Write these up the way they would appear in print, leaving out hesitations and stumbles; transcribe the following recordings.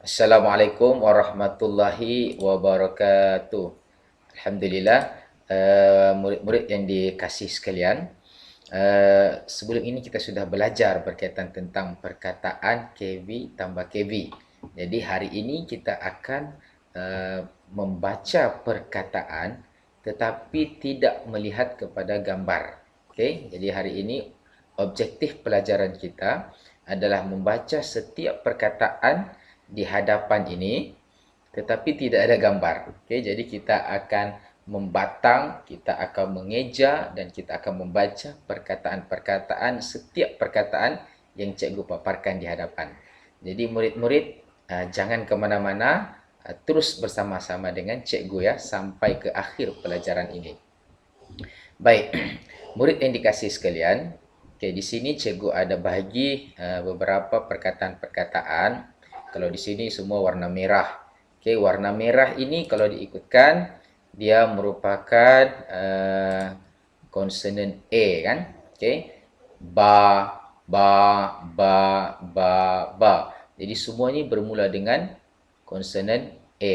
Assalamualaikum warahmatullahi wabarakatuh. Alhamdulillah, murid-murid yang dikasih sekalian, sebelum ini kita sudah belajar berkaitan tentang perkataan KV tambah KV. Jadi hari ini kita akan membaca perkataan tetapi tidak melihat kepada gambar. Okey, jadi hari ini objektif pelajaran kita adalah membaca setiap perkataan di hadapan ini tetapi tidak ada gambar. Okey, jadi kita akan membatang, kita akan mengeja dan kita akan membaca perkataan-perkataan, setiap perkataan yang cikgu paparkan di hadapan. Jadi murid-murid jangan ke mana-mana, terus bersama-sama dengan cikgu ya sampai ke akhir pelajaran ini. Baik, murid yang dikasih sekalian, okay, di sini cikgu ada bahagi beberapa perkataan-perkataan. Kalau di sini semua warna merah. Okay, warna merah ini kalau diikutkan, dia merupakan konsonan A kan? Okay, ba, ba, ba, ba, ba. Jadi semua ini bermula dengan konsonan A,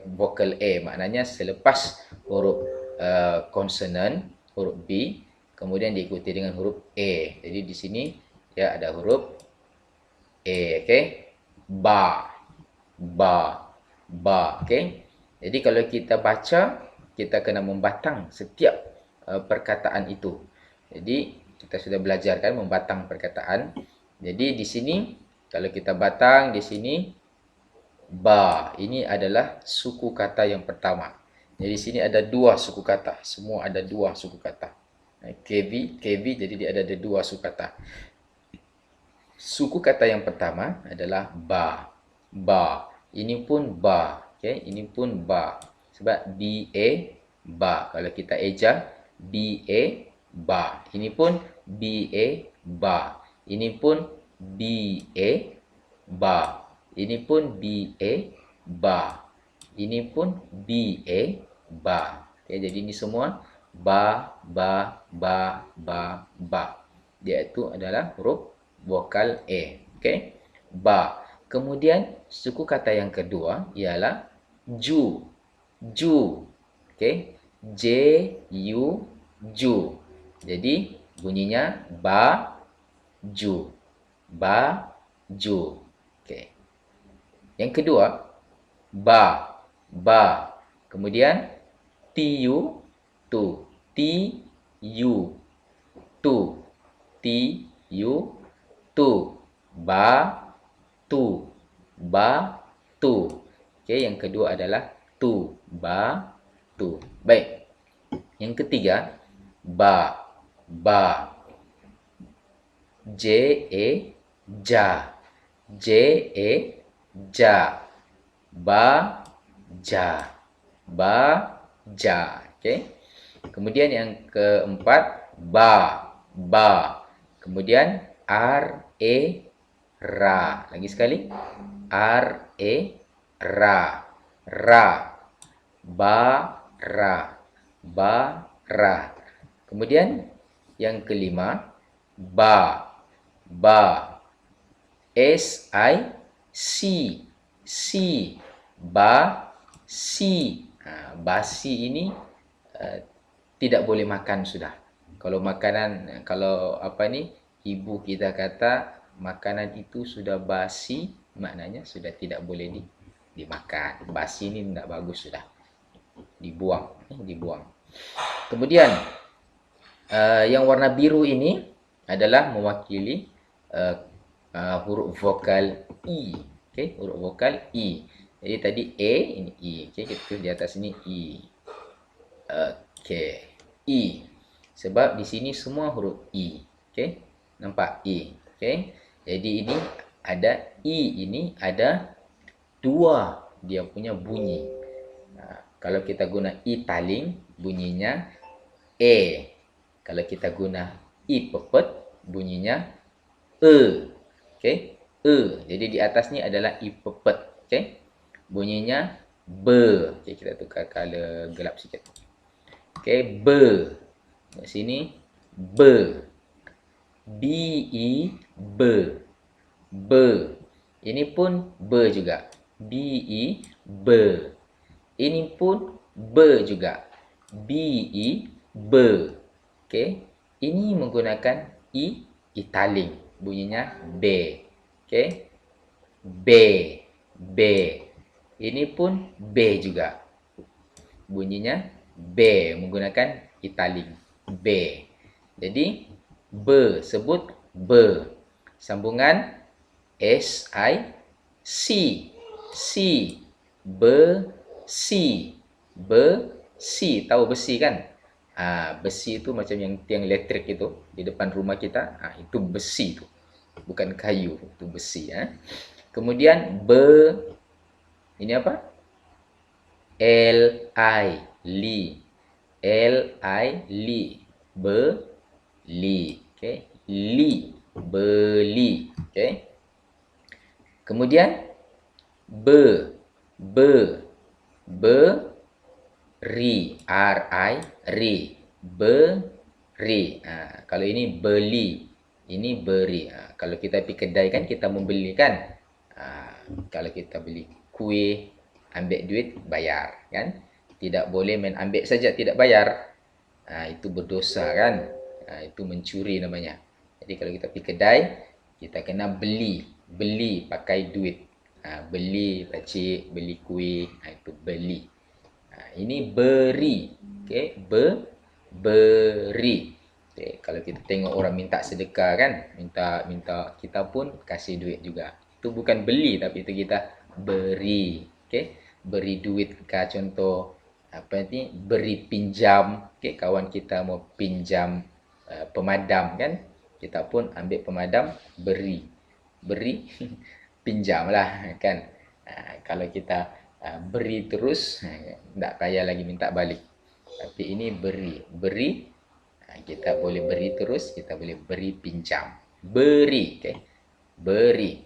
vokal A. Maknanya selepas huruf konsonan, huruf B, kemudian diikuti dengan huruf A. Jadi di sini ya ada huruf A, okey. Ba, ba, ba, okey. Jadi kalau kita baca, kita kena membatang setiap perkataan itu. Jadi kita sudah belajar kan membatang perkataan. Jadi di sini kalau kita batang di sini ba, ini adalah suku kata yang pertama. Jadi sini ada dua suku kata. Semua ada dua suku kata. KV, KV, jadi dia ada dua suku kata. Suku kata yang pertama adalah ba. Ba. Ini pun ba. Okay? Ini pun ba. Sebab B-A, ba. Kalau kita eja, B-A, ba. Ini pun B-A, ba. Ini pun B-A, ba. Ini pun B-A, ba. Ini pun B-A, ba. Okay, jadi ini semua ba, ba, ba, ba, ba. Dia itu adalah huruf vokal A. Okay, ba. Kemudian suku kata yang kedua ialah ju. Ju. Okay, J-U, ju. Jadi bunyinya ba, ju. Ba, ju. Okay. Yang kedua, ba, ba. Kemudian tiu, tu. Tiu, tu. Tiu, tu. Ba, tu. Ba, tu. Okey, yang kedua adalah tu. Ba, tu. Baik. Yang ketiga, ba, ba. J-A, ja. J-A, ja. Ba, ja. Ba, ja. Okey. Kemudian yang keempat, ba, ba. Kemudian R-A, ra. Lagi sekali. R-A, ra. Ra. Ba, ra. Ba, ra. Kemudian yang kelima, ba, ba. S-I-C. C. Ba, si. Basi ini tidak boleh makan sudah. Kalau makanan, kalau apa ni, ibu kita kata makanan itu sudah basi, maknanya sudah tidak boleh dimakan. Basi ini tidak bagus sudah. Dibuang, dibuang. Kemudian yang warna biru ini adalah mewakili huruf vokal I. Okey, huruf vokal I. Jadi tadi A, ini I. Okey, kita tulis di atas ini I. Okey, I. Sebab di sini semua huruf I. Okey, nampak I. Okey, jadi ini ada I ini ada dua dia punya bunyi. Kalau kita guna I taling, bunyinya A. Kalau kita guna I pepet, bunyinya E. Okey, E. Jadi di atas ni adalah I pepet. Okey, bunyinya be. Okey, kita tukar color gelap sikit. Okey, be. Di sini be. B-E, be. Be. Ini pun be juga. Be, be. Ini pun be juga. Be, be. Okey. Ini menggunakan italing. Bunyinya be. Okey. Be, be. Ini pun be juga. Bunyinya be menggunakan italing. Be. Jadi be sebut be. Sambungan S-I C. C. Besi. Besi. Tahu besi kan? Besi itu macam yang tiang elektrik itu di depan rumah kita. Itu besi itu. Bukan kayu, itu besi. Kemudian ini apa? L-I. Li. L-I. Li. Beli. Okay. Li. Beli. Okay. Kemudian beri, R-I, ri, beri. Kalau ini beli, ini beri. Kalau kita pergi kedai kan kita membeli kan. Kalau kita beli kuih, ambil duit, bayar kan. Tidak boleh main ambil saja tidak bayar. Itu berdosa kan. Itu mencuri namanya. Jadi kalau kita pergi kedai, kita kena beli pakai duit. Beli pakcik, beli kuih, itu beli. Ini beri. Okey, beri. Okay. Kalau kita tengok orang minta sedekah kan, minta kita pun kasih duit juga. Itu bukan beli tapi itu kita beri. Okey, beri duit ke contoh apa ni, beri pinjam. Okey, kawan kita mau pinjam pemadam kan, kita pun ambil pemadam, beri pinjamlah kan. Kalau kita beri terus, tak payah lagi minta balik. Tapi ini beri, kita boleh beri terus, kita boleh beri pinjam. Beri, okay? Beri.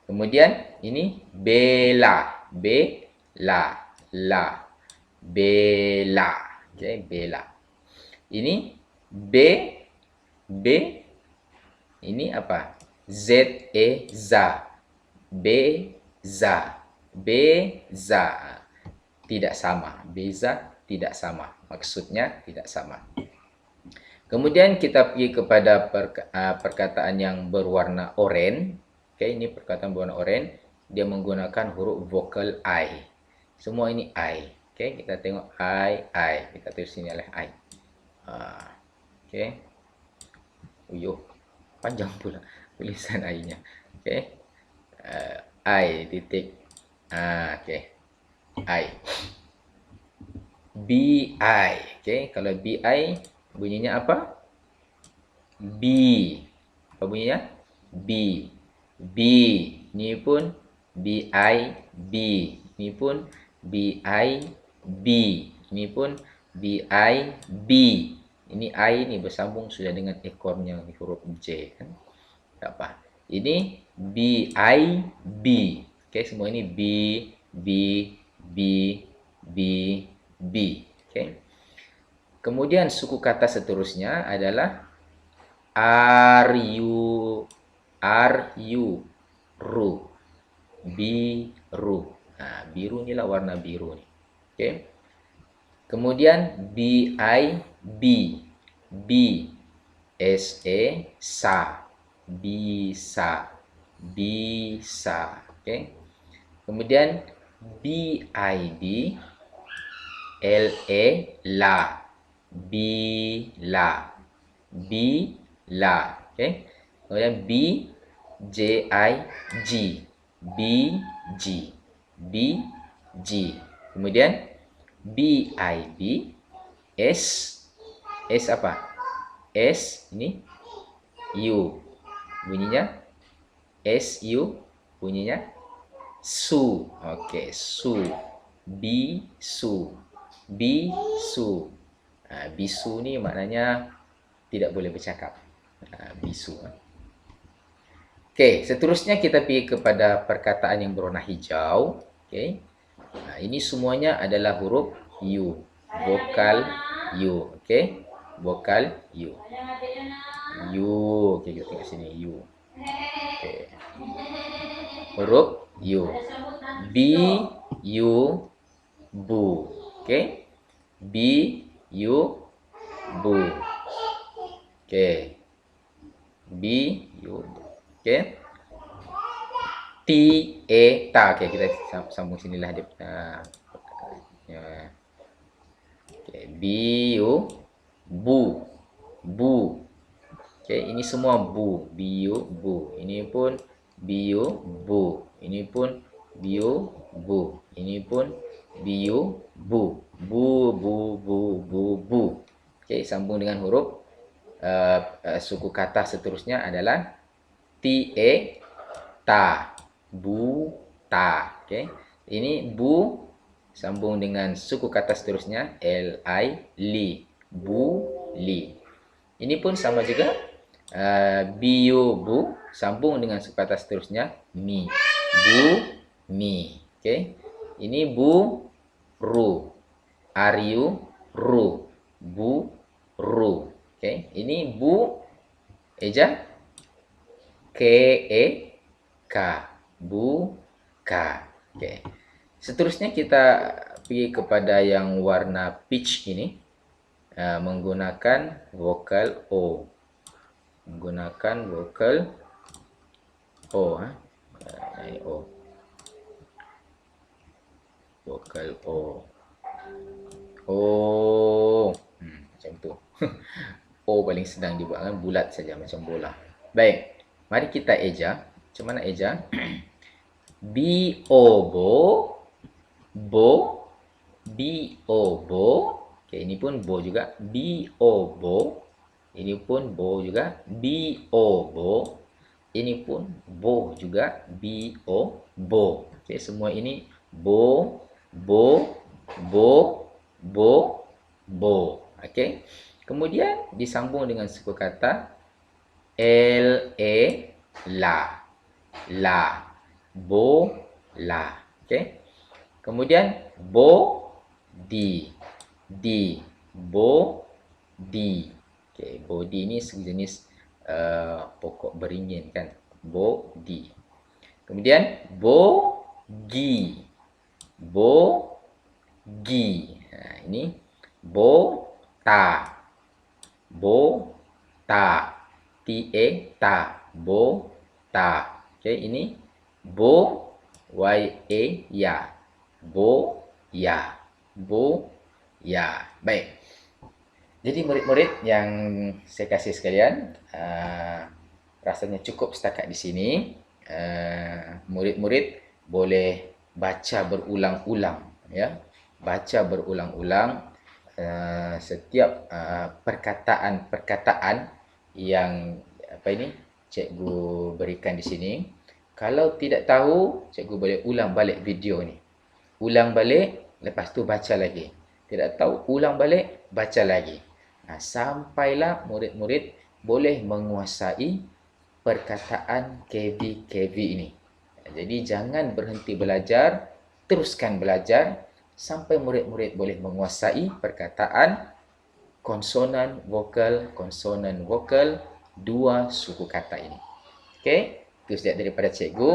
Kemudian ini bela, la, bela, okay? Bela. Ini b, ini apa? Z-E-za. Beza. Beza. Tidak sama. Beza tidak sama. Maksudnya tidak sama. Kemudian kita pergi kepada perkataan yang berwarna oranye. Okay, ini perkataan berwarna oranye. Dia menggunakan huruf vokal I. Semua ini I. Okay, kita tengok I. Kita tulis sini adalah I. Okay. Uyuh, panjang pula tulisan I-nya. Okay. I titik. Okay. I. B-I. Okay. Kalau B-I bunyinya apa? B. Apa bunyinya? B. B. Ini pun B-I. B. Ini pun B-I. B. Ini pun B-I. B. Ini I ni bersambung sudah dengan ekornya huruf J kan. Tak apa. Ini B-I. B. Okay, semua ini B. B. B. B. B. Okay. Kemudian suku kata seterusnya adalah are you, ru, biru. Biru ni lah warna biru ni. Okay. Kemudian B, S-A, sa, bisa, okay. Kemudian B-I-D, L-A, la, bila, okay. Kemudian B-J-I-G, B-G. Kemudian B-I-B, S apa? S ini U. Bunyinya S-U. Bunyinya su. Okey, su. Bisu. Bisu. Bisu ni maknanya tidak boleh bercakap. Bisu. Okey, seterusnya kita pergi kepada perkataan yang berwarna hijau. Okey. Ini semuanya adalah huruf U. Vokal U. Okey. Vokal U. U. Okey, kita tengok sini U. Okey. huruf U. B, U, bu. Okey. B, U, bu. Okey. B, U, bu. Okey. T, A, ta. Okey, kita sambung sinilah dia. Ya. Okey, B, U, bu. Bu. Okey, ini semua bu. B, U, bu. Ini pun B, U, bu. Ini pun B, U, bu. Ini pun B, U, bu. Bu, bu, bu, bu, bu. Okey, sambung dengan huruf suku kata seterusnya adalah T, A, ta. Bu, ta. Okey. Ini bu sambung dengan suku kata seterusnya L, I, li. Bu, li. Ini pun sama juga. Bio, bu. Sambung dengan suku kata seterusnya mi. Bu, mi. Okey. Ini bu, ru. Ariu, ru. Bu, ru. Okey. Ini bu, eja. K, E, K. Bu, ka. Okey. Seterusnya kita pergi kepada yang warna peach ini. Menggunakan vokal O. Menggunakan vokal O. O. Vokal O. O. Macam tu. O paling senang dibuat kan. Bulat saja macam bola. Baik. Mari kita eja. Macam mana eja? B-O, bo. Bo. B-O, bo. Okay, ini pun bo juga. B-O, bo. Ini pun bo juga. B-O, bo. Ini pun bo juga. B-O, bo. Okay, semua ini bo, bo, bo, bo, bo. Okay. Kemudian disambung dengan suku kata L-A, la. La. Bo, la. Okay. Kemudian bo, di. Di. Bo, di. Okay. Bodi ni sejenis pokok beringin kan. Bo, di. Kemudian bo, gi. Bo, gi. Ini bo, ta. Bo, ta. T-A, ta. Bo, ta. Okay, ini bo, Y-A, ya. Bo, ya. Bo, ya. Baik. Jadi murid-murid yang saya kasih sekalian, rasanya cukup setakat di sini. Murid-murid boleh baca berulang-ulang, ya. Baca berulang-ulang setiap perkataan-perkataan yang cikgu berikan di sini. Kalau tidak tahu, cikgu boleh ulang balik video ni. Ulang balik, lepas tu baca lagi. Tidak tahu, ulang balik, baca lagi. Sampailah murid-murid boleh menguasai perkataan KV-KV ini. Jadi jangan berhenti belajar, teruskan belajar sampai murid-murid boleh menguasai perkataan konsonan vokal dua suku kata ini. Okey, itu saja daripada cikgu.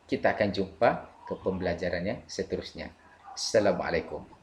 Kita akan jumpa ke pembelajaran yang seterusnya. Assalamualaikum.